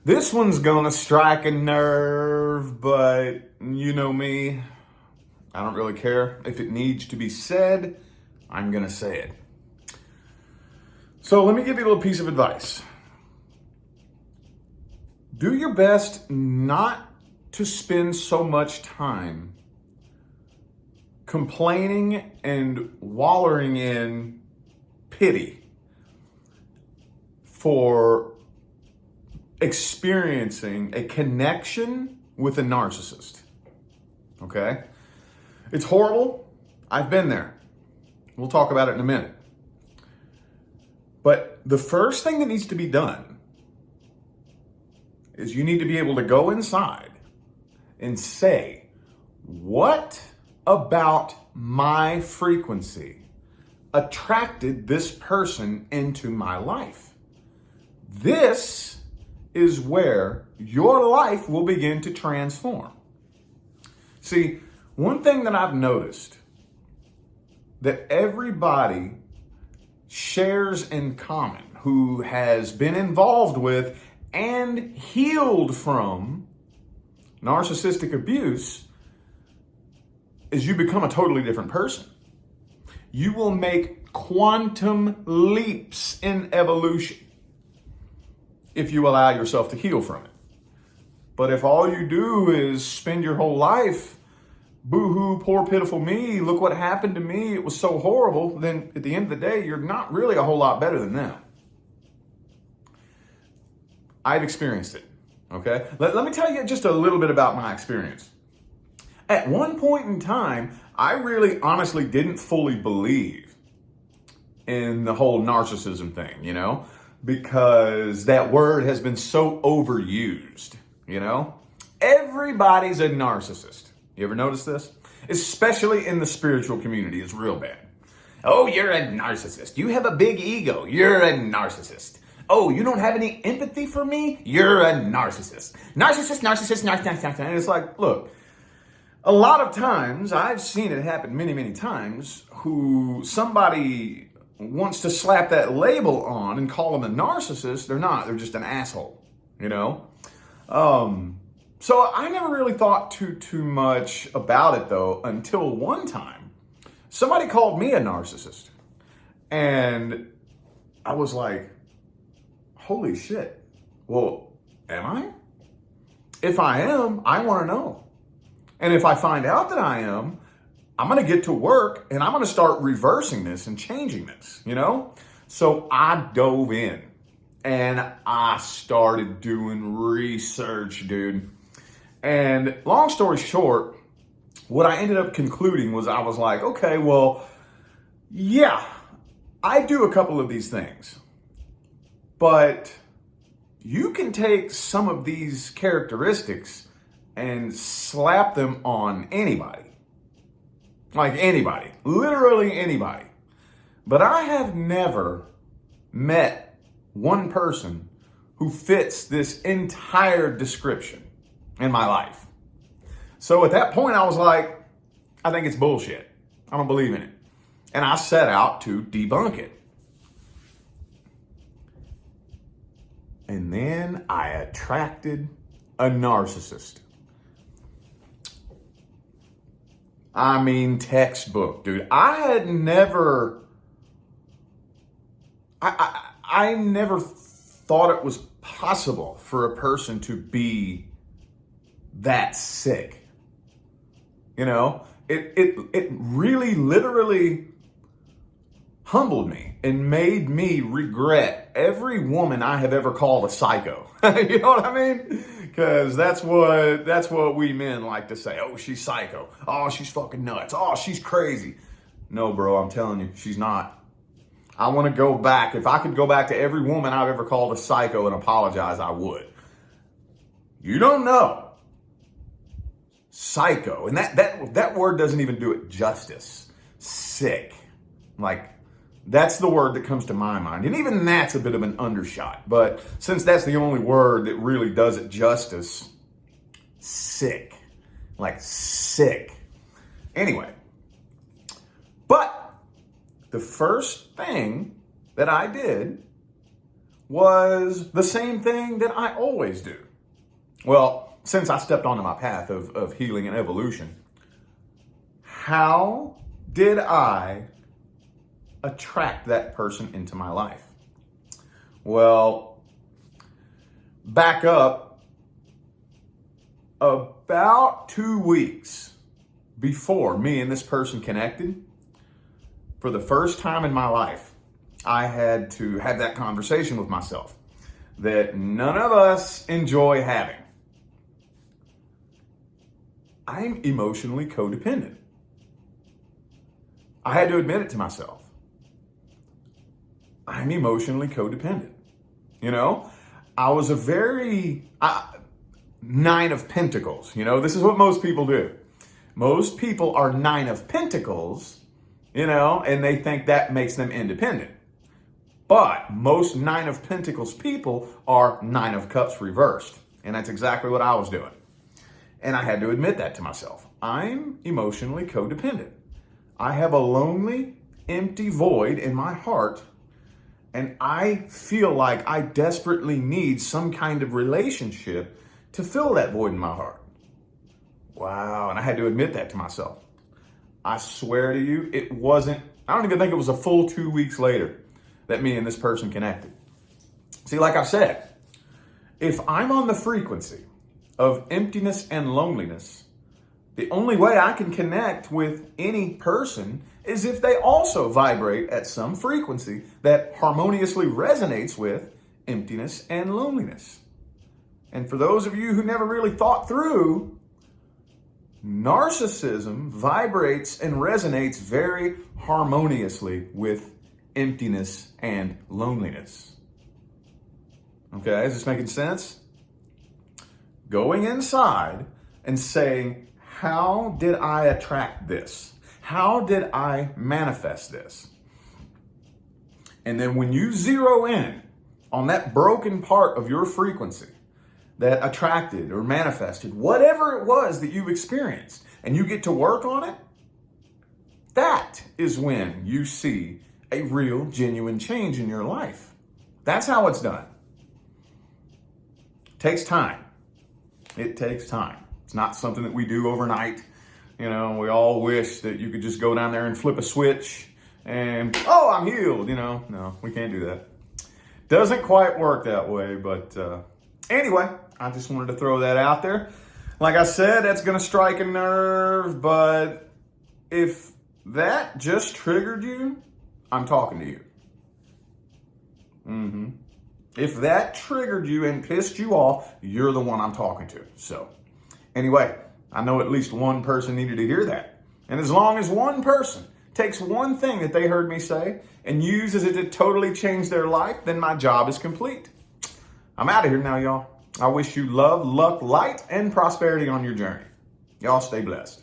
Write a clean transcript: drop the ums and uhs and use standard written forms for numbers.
This one's gonna strike a nerve, but you know me. I don't really care. If it needs to be said, I'm gonna say it. So let me give you a little piece of advice. Do your best not to spend so much time complaining and wallowing in pity for experiencing a connection with a narcissist. Okay? It's horrible. I've been there. We'll talk about it in a minute. But the first thing that needs to be done is you need to be able to go inside and say, what about my frequency attracted this person into my life? This is where your life will begin to transform. See, one thing that I've noticed that everybody shares in common who has been involved with and healed from narcissistic abuse is you become a totally different person. You will make quantum leaps in evolution if you allow yourself to heal from it. But if all you do is spend your whole life, boo-hoo, poor pitiful me, look what happened to me, it was so horrible, then at the end of the day, you're not really a whole lot better than them. I've experienced it, okay? Let me tell you just a little bit about my experience. At one point in time, I really honestly didn't fully believe in the whole narcissism thing, because that word has been so overused, Everybody's a narcissist. You ever notice this? Especially in the spiritual community, it's real bad. Oh, you're a narcissist. You have a big ego. You're a narcissist. Oh, you don't have any empathy for me? You're a narcissist. Narcissist. And it's like, look, a lot of times, I've seen it happen many, many times, who somebody wants to slap that label on and call them a narcissist. They're not. They're just an asshole, So I never really thought too much about it, though, until one time somebody called me a narcissist. And I was like, holy shit. Well, am I? If I am, I want to know. And if I find out that I am, I'm going to get to work and I'm going to start reversing this and changing this, So I dove in and I started doing research, dude. And long story short, what I ended up concluding was I was like, okay, well, yeah, I do a couple of these things, but you can take some of these characteristics and slap them on anybody. Like anybody, literally anybody. But I have never met one person who fits this entire description in my life. So at that point, I was like, I think it's bullshit. I don't believe in it. And I set out to debunk it. And then I attracted a narcissist. I mean, textbook, dude. I never thought it was possible for a person to be that sick. It really literally humbled me and made me regret every woman I have ever called a psycho. You know what I mean? Because that's what we men like to say. Oh, she's psycho. Oh, she's fucking nuts. Oh, she's crazy. No, bro, I'm telling you, she's not. I want to go back. If I could go back to every woman I've ever called a psycho and apologize, I would. You don't know. Psycho. And that word doesn't even do it justice. Sick. Like, that's the word that comes to my mind. And even that's a bit of an undershot. But since that's the only word that really does it justice, sick. Like, sick. Anyway. But the first thing that I did was the same thing that I always do. Well, since I stepped onto my path of healing and evolution, how did I attract that person into my life? Well, back up about 2 weeks before me and this person connected, for the first time in my life, I had to have that conversation with myself that none of us enjoy having. I'm emotionally codependent. I had to admit it to myself. I'm emotionally codependent. You know, I was a very Nine of Pentacles. You know, this is what most people do. Most people are Nine of Pentacles, you know, and they think that makes them independent. But most Nine of Pentacles people are Nine of Cups reversed. And that's exactly what I was doing. And I had to admit that to myself. I'm emotionally codependent. I have a lonely, empty void in my heart, and I feel like I desperately need some kind of relationship to fill that void in my heart. Wow, and I had to admit that to myself. I swear to you, I don't even think it was a full 2 weeks later that me and this person connected. See, like I said, if I'm on the frequency of emptiness and loneliness, the only way I can connect with any person is if they also vibrate at some frequency that harmoniously resonates with emptiness and loneliness. And for those of you who never really thought through, narcissism vibrates and resonates very harmoniously with emptiness and loneliness. Okay, is this making sense? Going inside and saying, how did I attract this? How did I manifest this? And then when you zero in on that broken part of your frequency that attracted or manifested whatever it was that you experienced, and you get to work on it, that is when you see a real, genuine change in your life. That's how it's done. It takes time. It takes time. It's not something that we do overnight. You know, we all wish that you could just go down there and flip a switch and, oh, I'm healed. You know, no, we can't do that. Doesn't quite work that way. But anyway, I just wanted to throw that out there. Like I said, that's going to strike a nerve. But if that just triggered you, I'm talking to you. If that triggered you and pissed you off, you're the one I'm talking to. So anyway, I know at least one person needed to hear that. And as long as one person takes one thing that they heard me say and uses it to totally change their life, then my job is complete. I'm out of here now, y'all. I wish you love, luck, light, and prosperity on your journey. Y'all stay blessed.